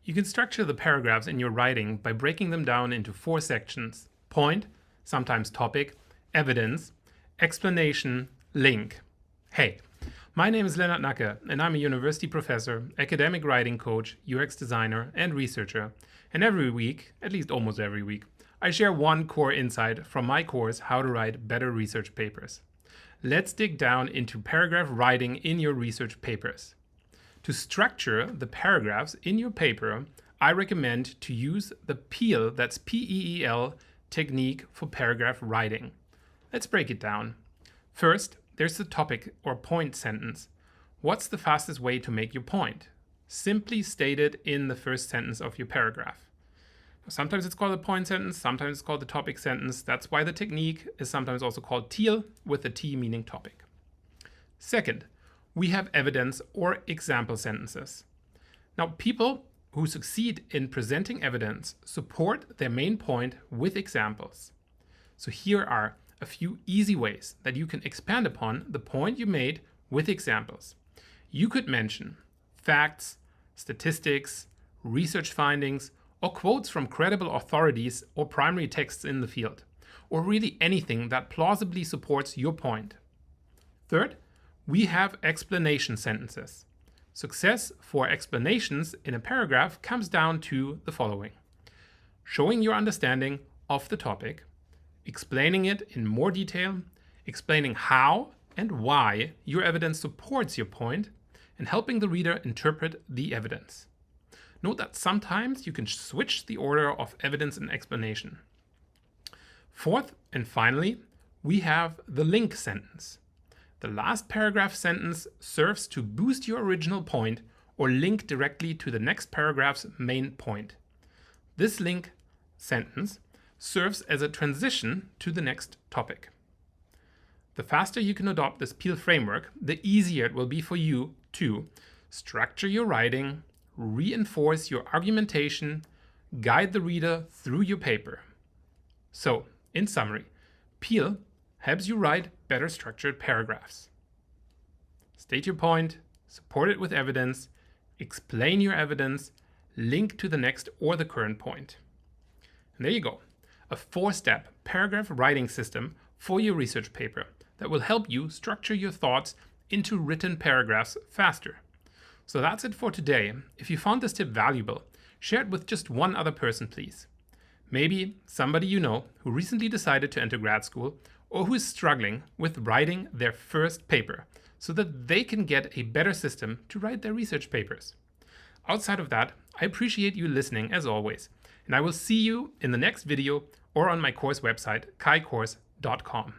You can structure the paragraphs in your writing by breaking them down into 4 sections: point, sometimes topic, evidence, explanation, link. Hey, my name is Lennart Nacke and I'm a university professor, academic writing coach, UX designer, and researcher. And every week, at least almost every week, I share one core insight from my course, How to Write Better Research Papers. Let's dig down into paragraph writing in your research papers. To structure the paragraphs in your paper, I recommend to use the P.E.E.L, that's P-E.E.L, technique for paragraph writing. Let's break it down. First, there's the topic or point sentence. What's the fastest way to make your point? Simply state it in the first sentence of your paragraph. Sometimes it's called a point sentence, sometimes it's called the topic sentence. That's why the technique is sometimes also called T.E.L, with the T meaning topic. Second, we have evidence or example sentences. Now, people who succeed in presenting evidence support their main point with examples. So here are a few easy ways that you can expand upon the point you made with examples. You could mention facts, statistics, research findings, or quotes from credible authorities or primary texts in the field, or really anything that plausibly supports your point. Third, we have explanation sentences. Success for explanations in a paragraph comes down to the following: showing your understanding of the topic, explaining it in more detail, explaining how and why your evidence supports your point, and helping the reader interpret the evidence. Note that sometimes you can switch the order of evidence and explanation. Fourth, and finally, we have the link sentence. The last paragraph sentence serves to boost your original point or link directly to the next paragraph's main point. This link sentence serves as a transition to the next topic. The faster you can adopt this P.E.E.L framework, the easier it will be for you to structure your writing, reinforce your argumentation, guide the reader through your paper. So, in summary, P.E.E.L helps you write better structured paragraphs. State your point, support it with evidence, explain your evidence, link to the next or the current point. And there you go, a 4-step paragraph writing system for your research paper that will help you structure your thoughts into written paragraphs faster. So that's it for today. If you found this tip valuable, share it with just one other person, please. Maybe somebody you know who recently decided to enter grad school or who is struggling with writing their first paper so that they can get a better system to write their research papers. Outside of that, I appreciate you listening as always, and I will see you in the next video or on my course website, kaicourse.com.